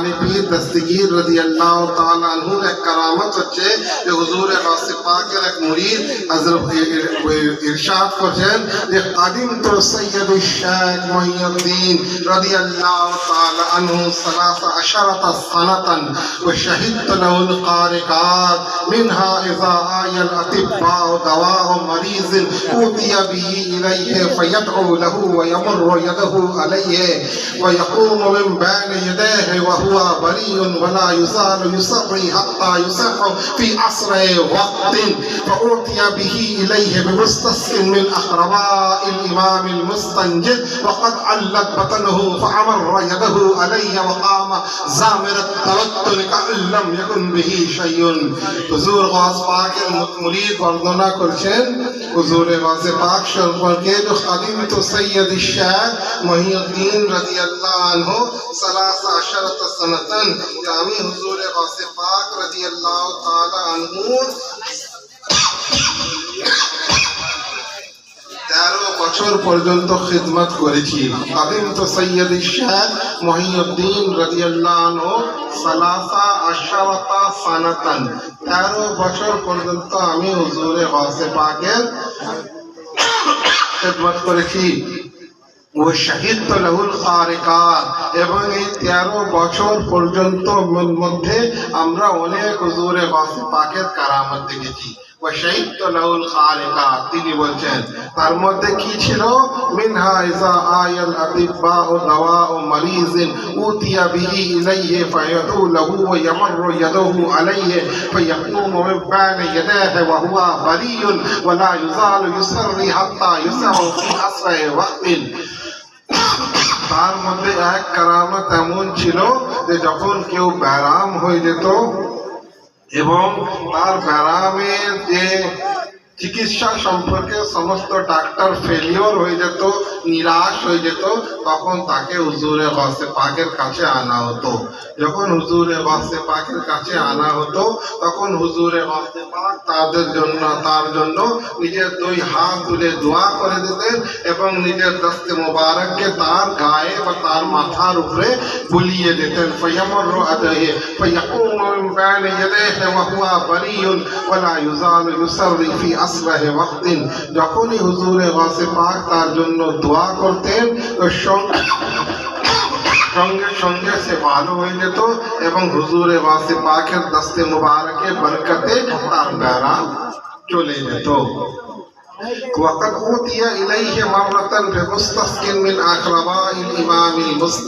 জাহানি পীর দস্তগীর রাদিয়াল্লাহু তাআলা আনহুর এক কারামত হচ্ছে যে হুজুর গাউসে পাকের এক মুরিদ হযরত ইরশাদ করেন যে কাদিমতু সাইয়্যিদুশ শাইখ মুহিউদ্দিন রাদিয়াল্লাহু তাআলা আনহু 13 সানাতান ওয়া শাহিদতু লাহুল কারিকাত মিনহা ইযা আয়াল আতিব্বা দাওয়া মারিজ উতিয়া বিহি ইলাইহি ফায়াদউ লাহু ওয়া ইয়ামুরু ইয়াদাহু আলাইহি ওয়া ইয়াকুমু মিন বাইনি ইয়াদাইহি ওয়া হুয়া বারিয়ুন ওয়া লা يزال يصري حتى يصح في أسرع وقت فأوتي به إليه بمستسق من أقرباء الإمام المستنجد وقد علت بطنه فأمر يده عليه وقام زامر التوتر كأن لم يكن به شيء حضور غوث پاک مرید বর্ণনা করেছেন হুজুর গাউস পাক সম্পর্কে যে খাদিমত সৈয়দ শাহ মুহিউদ্দিন রাদিয়াল্লাহু আনহু 13 সানাতান যে আমি হুজুর গাউস পাক রাদিয়াল্লাহু তাআলা আনহু 13 বছর পর্যন্ত খিদমত করেছি খাদিমত সৈয়দ শাহ মুহিউদ্দিন রাদিয়াল্লাহু আনহু 13 সানাতান 13 বছর পর্যন্ত আমি হুজুর গাউস পাকের খিদমত করেছি ও শাহিদতু লাহুল কারিকাত এবং এই 13 বছর পর্যন্ত মধ্যে আমরা অনেক হুজুর গাউস পাকের কারামত দেখেছি ও শাহিদতু লাহুল কারিকাত তিনি বলেন তার মধ্যে কি ছিল মিনহা ইযা আয়াল আতিব্বা ও দাওয়া ও মারিজ উতিয়া বিহি ইলাইহি ফায়াদউ লাহু ওয়া ইয়ামুরু ইয়াদাহু আলাইহি ফায়াকুমু মিন বাইনি ইয়াদাইহি ওয়া হুয়া বারিয়ুন ওয়া লা ইযালু ইউসাররি হাত্তা ইউসাউ ফি আসরা'i ওয়াক্তিন তার মধ্যে এক কারামত এমন ছিল যে যখন কেউ ব্যারাম হয়ে যেত এবং তার ব্যারামের যে চিকিৎসা সম্পর্কে সমস্ত ডাক্তার ফেলিওর হয়ে যেত নিরাশ হয়ে যেত তখন তাকে হুজুরে গাউস পাকের কাছে আনা হতো যখন হুজুরে গাউস পাকের কাছে আনা হতো তখন হুজুরে গাউস পাক তার জন্য নিজের দুই হাত তুলে দোয়া করে দিতেন এবং নিজের দস্তে মোবারককে তার গায়ে বা তার মাথার উপরে বুলিয়ে দিতেন ফায়ামুরু আলাইহি ফায়াকুমু মিন বাইনি ইয়াদাইহি ওয়া হুয়া বারিয়ুন ওয়া লা ইযালু ইউসাররি ফি আসরা'i ওয়াক্তিন যখনই হুজুরে গাউস পাক তার জন্য দোয়া করতেন তো সঙ্গে সঙ্গে সে ভালো হয়ে যেত এবং হুজুরে গাউস পাকের দস্তে মোবারকে বরকতে তার ব্যারাম চলে যেত وقد أوتي إليه مرة بمستسق من أقرباء الإمام المستنجد